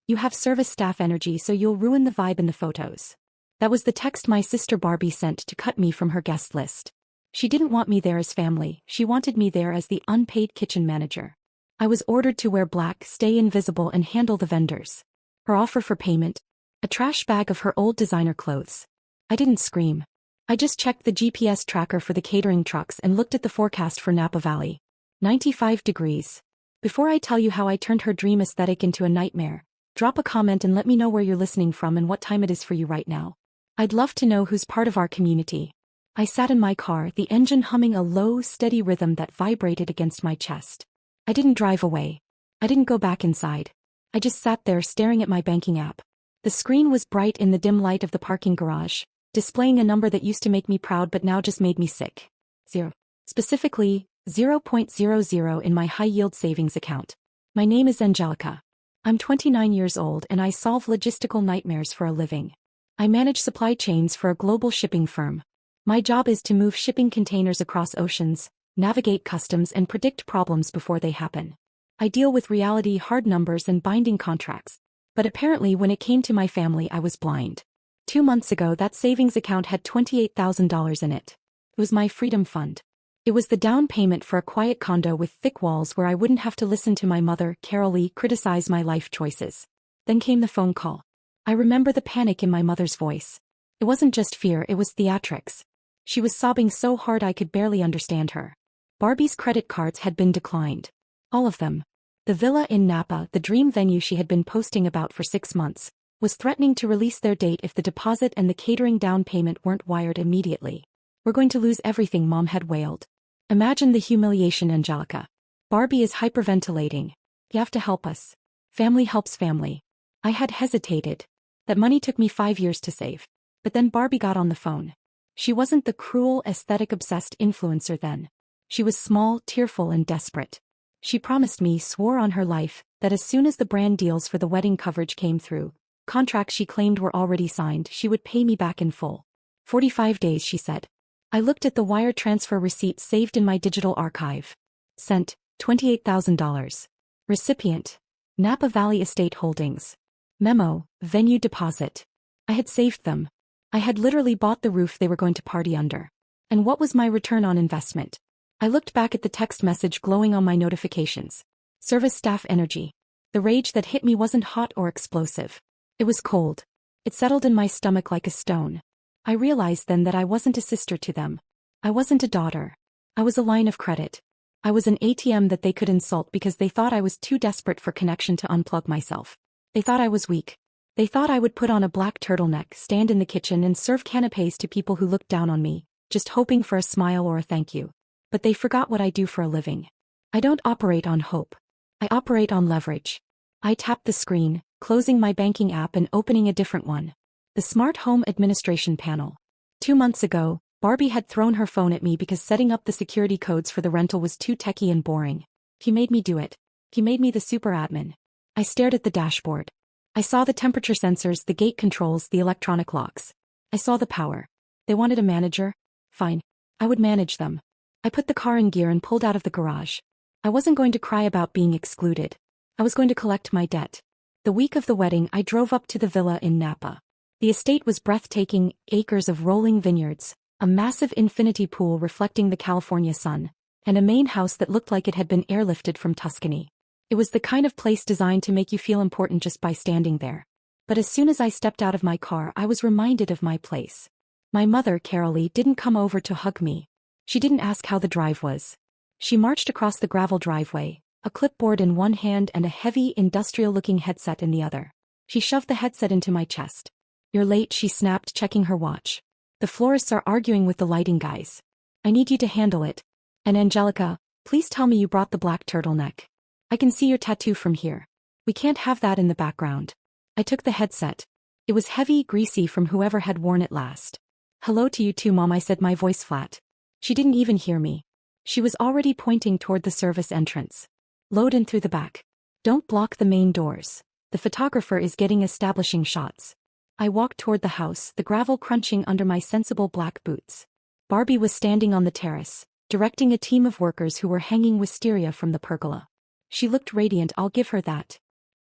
You have service staff energy, so you'll ruin the vibe in the photos. That was the text my sister Barbie sent to cut me from her guest list. She didn't want me there as family, she wanted me there as the unpaid kitchen manager. I was ordered to wear black, stay invisible and handle the vendors. Her offer for payment? A trash bag of her old designer clothes. I didn't scream. I just checked the GPS tracker for the catering trucks and looked at the forecast for Napa Valley. 95 degrees. Before I tell you how I turned her dream aesthetic into a nightmare, drop a comment and let me know where you're listening from and what time it is for you right now. I'd love to know who's part of our community. I sat in my car, the engine humming a low, steady rhythm that vibrated against my chest. I didn't drive away. I didn't go back inside. I just sat there staring at my banking app. The screen was bright in the dim light of the parking garage, displaying a number that used to make me proud but now just made me sick. 0. Specifically, 0.00 in my high-yield savings account. My name is Angelica. I'm 29 years old and I solve logistical nightmares for a living. I manage supply chains for a global shipping firm. My job is to move shipping containers across oceans, navigate customs and predict problems before they happen. I deal with reality, hard numbers and binding contracts. But apparently when it came to my family I was blind. 2 months ago that savings account had $28,000 in it. It was my freedom fund. It was the down payment for a quiet condo with thick walls where I wouldn't have to listen to my mother, Carol Lee, criticize my life choices. Then came the phone call. I remember the panic in my mother's voice. It wasn't just fear, it was theatrics. She was sobbing so hard I could barely understand her. Barbie's credit cards had been declined. All of them. The villa in Napa, the dream venue she had been posting about for 6 months, was threatening to release their date if the deposit and the catering down payment weren't wired immediately. We're going to lose everything, Mom had wailed. Imagine the humiliation, Angelica. Barbie is hyperventilating. You have to help us. Family helps family. I had hesitated. That money took me 5 years to save. But then Barbie got on the phone. She wasn't the cruel, aesthetic-obsessed influencer then. She was small, tearful and desperate. She promised me, swore on her life, that as soon as the brand deals for the wedding coverage came through, contracts she claimed were already signed, she would pay me back in full. 45 days, she said. I looked at the wire transfer receipt saved in my digital archive. Sent, $28,000. Recipient, Napa Valley Estate Holdings. Memo, venue deposit. I had saved them. I had literally bought the roof they were going to party under. And what was my return on investment? I looked back at the text message glowing on my notifications. Service staff energy. The rage that hit me wasn't hot or explosive. It was cold. It settled in my stomach like a stone. I realized then that I wasn't a sister to them. I wasn't a daughter. I was a line of credit. I was an ATM that they could insult because they thought I was too desperate for connection to unplug myself. They thought I was weak. They thought I would put on a black turtleneck, stand in the kitchen and serve canapés to people who looked down on me, just hoping for a smile or a thank you. But they forgot what I do for a living. I don't operate on hope. I operate on leverage. I tapped the screen, closing my banking app and opening a different one. The Smart Home Administration panel. 2 months ago, Barbie had thrown her phone at me because setting up the security codes for the rental was too techy and boring. He made me do it. He made me the super admin. I stared at the dashboard. I saw the temperature sensors, the gate controls, the electronic locks. I saw the power. They wanted a manager? Fine. I would manage them. I put the car in gear and pulled out of the garage. I wasn't going to cry about being excluded. I was going to collect my debt. The week of the wedding, I drove up to the villa in Napa. The estate was breathtaking, acres of rolling vineyards, a massive infinity pool reflecting the California sun, and a main house that looked like it had been airlifted from Tuscany. It was the kind of place designed to make you feel important just by standing there. But as soon as I stepped out of my car, I was reminded of my place. My mother, Carol Lee, didn't come over to hug me. She didn't ask how the drive was. She marched across the gravel driveway, a clipboard in one hand and a heavy, industrial-looking headset in the other. She shoved the headset into my chest. You're late, she snapped, checking her watch. The florists are arguing with the lighting guys. I need you to handle it. And Angelica, please tell me you brought the black turtleneck. I can see your tattoo from here. We can't have that in the background. I took the headset. It was heavy, greasy from whoever had worn it last. Hello to you too, Mom, I said, my voice flat. She didn't even hear me. She was already pointing toward the service entrance. Load in through the back. Don't block the main doors. The photographer is getting establishing shots. I walked toward the house, the gravel crunching under my sensible black boots. Barbie was standing on the terrace, directing a team of workers who were hanging wisteria from the pergola. She looked radiant, I'll give her that.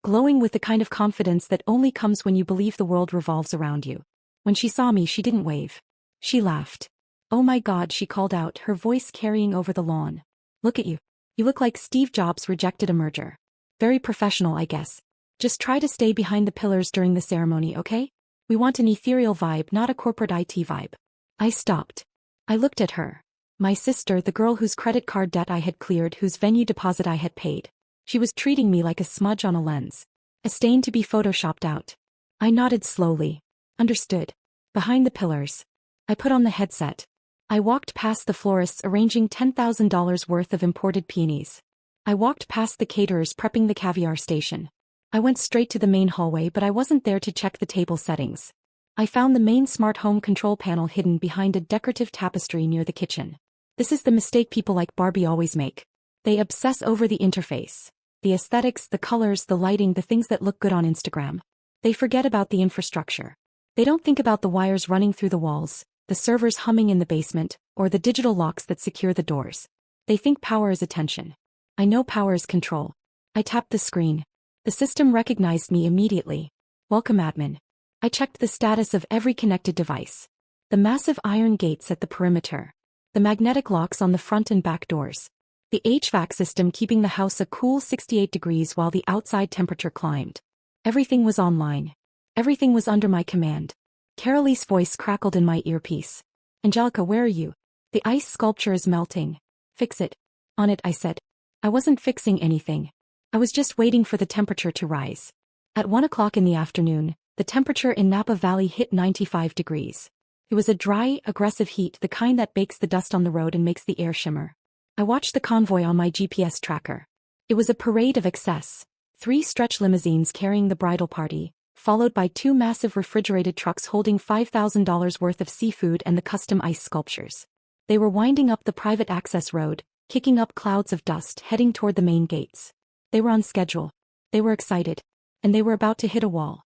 glowing with the kind of confidence that only comes when you believe the world revolves around you. When she saw me, she didn't wave. She laughed. "Oh my God," she called out, her voice carrying over the lawn. "Look at you. You look like Steve Jobs rejected a merger. Very professional, I guess. Just try to stay behind the pillars during the ceremony, okay? We want an ethereal vibe, not a corporate IT vibe." I stopped. I looked at her. My sister, the girl whose credit card debt I had cleared, whose venue deposit I had paid. She was treating me like a smudge on a lens. A stain to be photoshopped out. I nodded slowly. Understood. Behind the pillars. I put on the headset. I walked past the florists arranging $10,000 worth of imported peonies. I walked past the caterers prepping the caviar station. I went straight to the main hallway, but I wasn't there to check the table settings. I found the main smart home control panel hidden behind a decorative tapestry near the kitchen. This is the mistake people like Barbie always make. They obsess over the interface. The aesthetics, the colors, the lighting, the things that look good on Instagram. They forget about the infrastructure. They don't think about the wires running through the walls, the servers humming in the basement, or the digital locks that secure the doors. They think power is attention. I know power is control. I tapped the screen. The system recognized me immediately. "Welcome, admin." I checked the status of every connected device. The massive iron gates at the perimeter. The magnetic locks on the front and back doors. The HVAC system keeping the house a cool 68 degrees while the outside temperature climbed. Everything was online. Everything was under my command. Carolie's voice crackled in my earpiece. "Angelica, where are you? The ice sculpture is melting. Fix it." "On it," I said. I wasn't fixing anything. I was just waiting for the temperature to rise. At 1 o'clock in the afternoon, the temperature in Napa Valley hit 95 degrees. It was a dry, aggressive heat, the kind that bakes the dust on the road and makes the air shimmer. I watched the convoy on my GPS tracker. It was a parade of excess. 3 stretch limousines carrying the bridal party, followed by 2 massive refrigerated trucks holding $5,000 worth of seafood and the custom ice sculptures. They were winding up the private access road, kicking up clouds of dust heading toward the main gates. They were on schedule. They were excited. And they were about to hit a wall.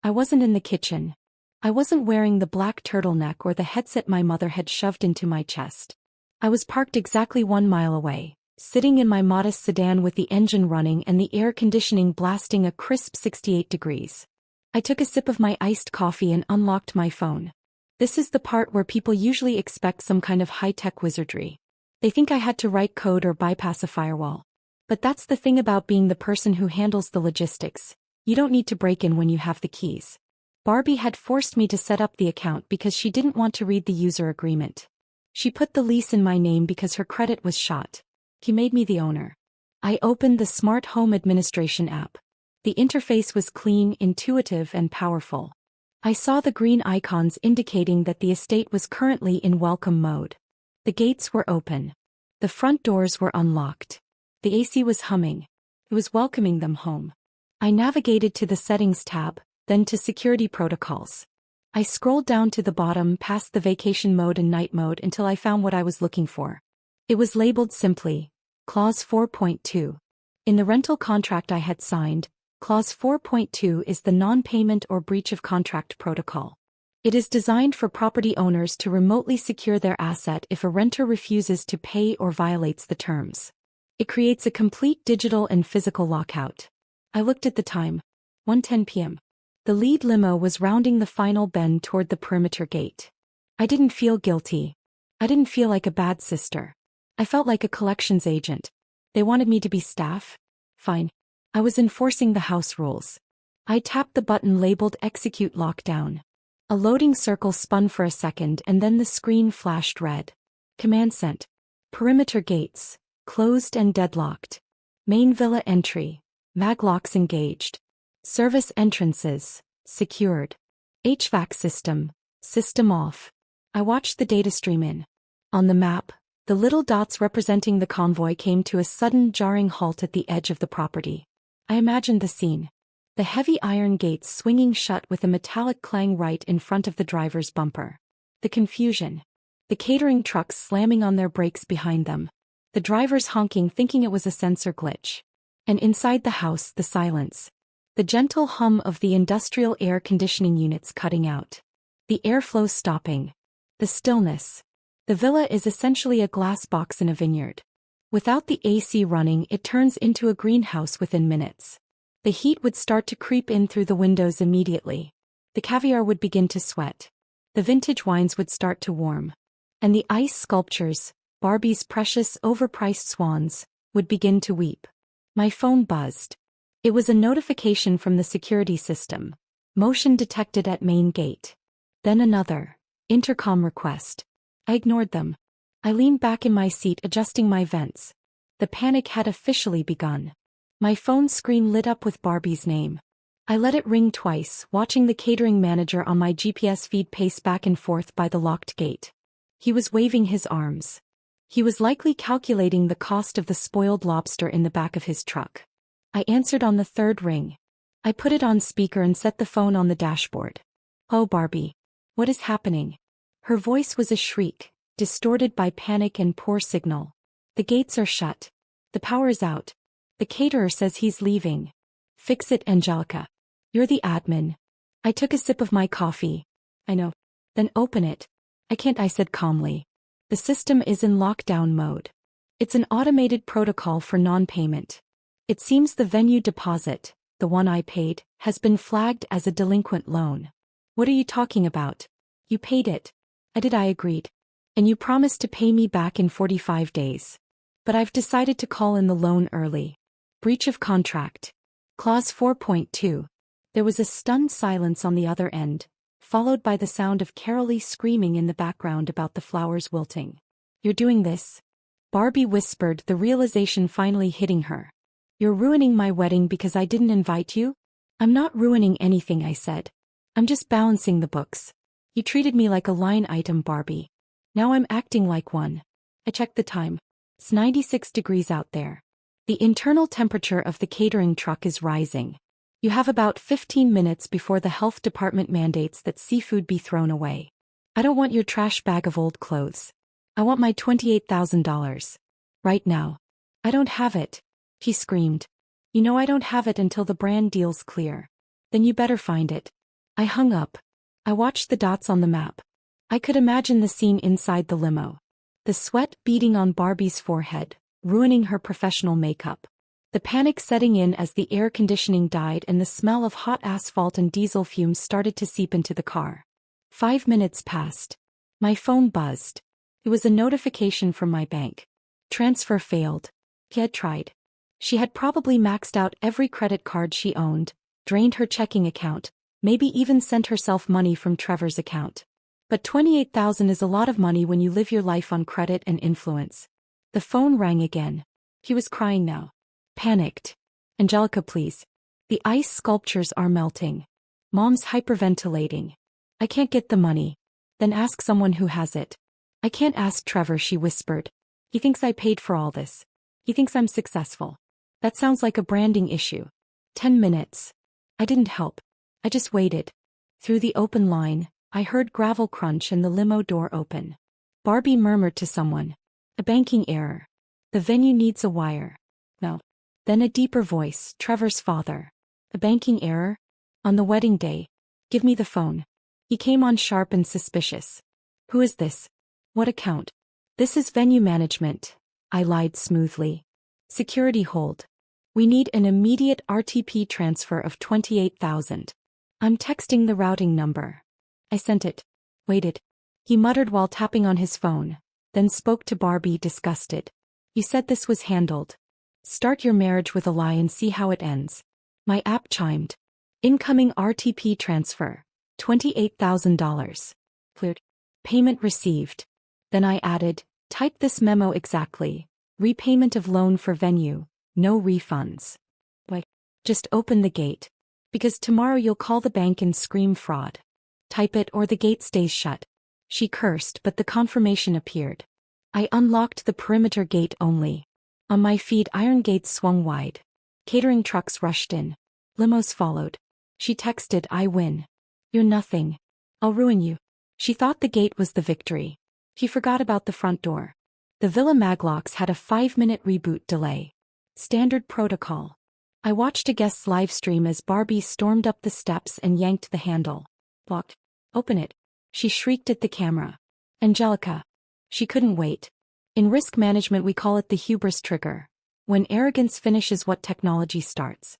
I wasn't in the kitchen. I wasn't wearing the black turtleneck or the headset my mother had shoved into my chest. I was parked exactly 1 mile away, sitting in my modest sedan with the engine running and the air conditioning blasting a crisp 68 degrees. I took a sip of my iced coffee and unlocked my phone. This is the part where people usually expect some kind of high-tech wizardry. They think I had to write code or bypass a firewall. But that's the thing about being the person who handles the logistics. You don't need to break in when you have the keys. Barbie had forced me to set up the account because she didn't want to read the user agreement. She put the lease in my name because her credit was shot. She made me the owner. I opened the Smart Home Administration app. The interface was clean, intuitive, and powerful. I saw the green icons indicating that the estate was currently in welcome mode. The gates were open. The front doors were unlocked. The AC was humming. It was welcoming them home. I navigated to the Settings tab, then to Security Protocols. I scrolled down to the bottom past the Vacation Mode and Night Mode until I found what I was looking for. It was labeled simply, Clause 4.2. In the rental contract I had signed, Clause 4.2 is the non-payment or breach of contract protocol. It is designed for property owners to remotely secure their asset if a renter refuses to pay or violates the terms. It creates a complete digital and physical lockout. I looked at the time. 1:10 p.m. The lead limo was rounding the final bend toward the perimeter gate. I didn't feel guilty. I didn't feel like a bad sister. I felt like a collections agent. They wanted me to be staff? Fine. I was enforcing the house rules. I tapped the button labeled Execute Lockdown. A loading circle spun for a second and then the screen flashed red. Command sent. Perimeter gates, closed and deadlocked. Main villa entry, maglocks engaged. Service entrances, secured. HVAC system off. I watched the data stream in. On the map, the little dots representing the convoy came to a sudden jarring halt at the edge of the property. I imagined the scene. The heavy iron gates swinging shut with a metallic clang right in front of the driver's bumper. The confusion. The catering trucks slamming on their brakes behind them. The drivers honking thinking it was a sensor glitch. And inside the house, the silence. The gentle hum of the industrial air conditioning units cutting out. The airflow stopping. The stillness. The villa is essentially a glass box in a vineyard. Without the AC running, it turns into a greenhouse within minutes. The heat would start to creep in through the windows immediately. The caviar would begin to sweat. The vintage wines would start to warm. And the ice sculptures, Barbie's precious overpriced swans, would begin to weep. My phone buzzed. It was a notification from the security system. Motion detected at main gate. Then another. Intercom request. I ignored them. I leaned back in my seat adjusting my vents. The panic had officially begun. My phone screen lit up with Barbie's name. I let it ring twice, watching the catering manager on my GPS feed pace back and forth by the locked gate. He was waving his arms. He was likely calculating the cost of the spoiled lobster in the back of his truck. I answered on the third ring. I put it on speaker and set the phone on the dashboard. "Oh, Barbie. What is happening?" Her voice was a shriek, distorted by panic and poor signal. "The gates are shut. The power is out. The caterer says he's leaving. Fix it, Angelica. You're the admin." I took a sip of my coffee. "I know." "Then open it." "I can't," I said calmly. "The system is in lockdown mode. It's an automated protocol for non-payment. It seems the venue deposit, the one I paid, has been flagged as a delinquent loan." "What are you talking about?" "You paid it." "I did," I agreed. "And you promised to pay me back in 45 days. But I've decided to call in the loan early. Breach of contract. Clause 4.2. There was a stunned silence on the other end, followed by the sound of Carolee screaming in the background about the flowers wilting. "You're doing this?" Barbie whispered, the realization finally hitting her. "You're ruining my wedding because I didn't invite you?" "I'm not ruining anything," I said. "I'm just balancing the books. You treated me like a line item, Barbie. Now I'm acting like one." I checked the time. It's 96 degrees out there. The internal temperature of the catering truck is rising. You have about 15 minutes before the health department mandates that seafood be thrown away. I don't want your trash bag of old clothes. I want my $28,000. Right now. "I don't have it," she screamed. "You know I don't have it until the brand deal's clear." "Then you better find it." I hung up. I watched the dots on the map. I could imagine the scene inside the limo. The sweat beading on Barbie's forehead, ruining her professional makeup. The panic setting in as the air conditioning died and the smell of hot asphalt and diesel fumes started to seep into the car. 5 minutes passed. My phone buzzed. It was a notification from my bank. Transfer failed. She had tried. She had probably maxed out every credit card she owned, drained her checking account, maybe even sent herself money from Trevor's account. But $28,000 is a lot of money when you live your life on credit and influence. The phone rang again. He was crying now. Panicked. "Angelica, please. The ice sculptures are melting. Mom's hyperventilating. I can't get the money." "Then ask someone who has it." "I can't ask Trevor," she whispered. "He thinks I paid for all this. He thinks I'm successful. That sounds like a branding issue." 10 minutes. I didn't help. I just waited. Through the open line, I heard gravel crunch and the limo door open. Barbie murmured to someone. "A banking error. The venue needs a wire." "No." Then a deeper voice, Trevor's father. "A banking error? On the wedding day? Give me the phone." He came on sharp and suspicious. "Who is this? What account?" "This is venue management," I lied smoothly. "Security hold. We need an immediate RTP transfer of $28,000. I'm texting the routing number." I sent it. Waited. He muttered while tapping on his phone, then spoke to Barbie, disgusted. "You said this was handled. Start your marriage with a lie and see how it ends." My app chimed. "Incoming RTP transfer. $28,000. Cleared. Payment received." Then I added, "Type this memo exactly. Repayment of loan for venue. No refunds." Why? "Just open the gate. Because tomorrow you'll call the bank and scream fraud. Type it or the gate stays shut." She cursed, but the confirmation appeared. I unlocked the perimeter gate only. On my feed, iron gates swung wide. Catering trucks rushed in. Limos followed. She texted, "I win. You're nothing. I'll ruin you." She thought the gate was the victory. She forgot about the front door. The Villa Maglocks had a 5-minute reboot delay. Standard protocol. I watched a guest's live stream as Barbie stormed up the steps and yanked the handle. "Locked. Open it." She shrieked at the camera. "Angelica." She couldn't wait. In risk management we call it the hubris trigger. When arrogance finishes what technology starts.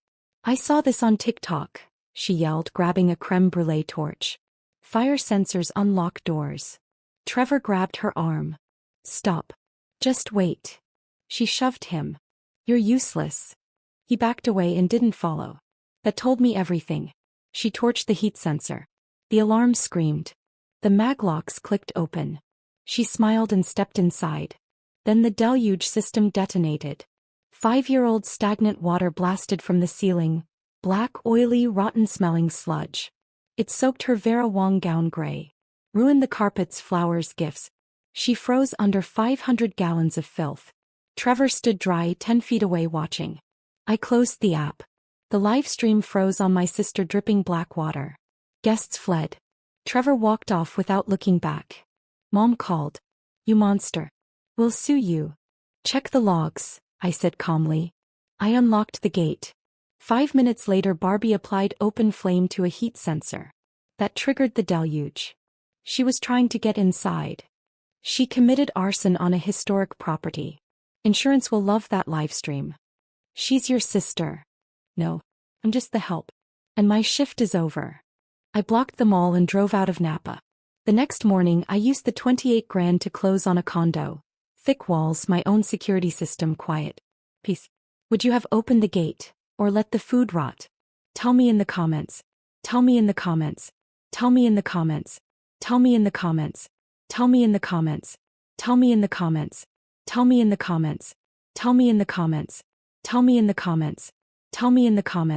I saw this on TikTok, she yelled, grabbing a creme brulee torch. Fire sensors unlock doors. Trevor grabbed her arm. Stop. Just wait. She shoved him. You're useless. He backed away and didn't follow. That told me everything. She torched the heat sensor. The alarm screamed. The maglocks clicked open. She smiled and stepped inside. Then the deluge system detonated. 5-year-old stagnant water blasted from the ceiling, black, oily, rotten-smelling sludge. It soaked her Vera Wang gown gray. Ruined the carpets, flowers, gifts. She froze under 500 gallons of filth. Trevor stood dry 10 feet away watching. I closed the app. The live stream froze on my sister, dripping black water. Guests fled. Trevor walked off without looking back. Mom called. You monster. We'll sue you. Check the logs, I said calmly. I unlocked the gate. 5 minutes later, Barbie applied open flame to a heat sensor. That triggered the deluge. She was trying to get inside. She committed arson on a historic property. Insurance will love that livestream. She's your sister. No, I'm just the help. And my shift is over. I blocked them all and drove out of Napa. The next morning, I used the 28 grand to close on a condo. Thick walls, my own security system, quiet. Peace. Would you have opened the gate, or let the food rot? Tell me in the comments. Tell me in the comments. Tell me in the comments. Tell me in the comments. Tell me in the comments. Tell me in the comments. Tell me in the comments. Tell me in the comments. Tell me in the comments. Tell me in the comments.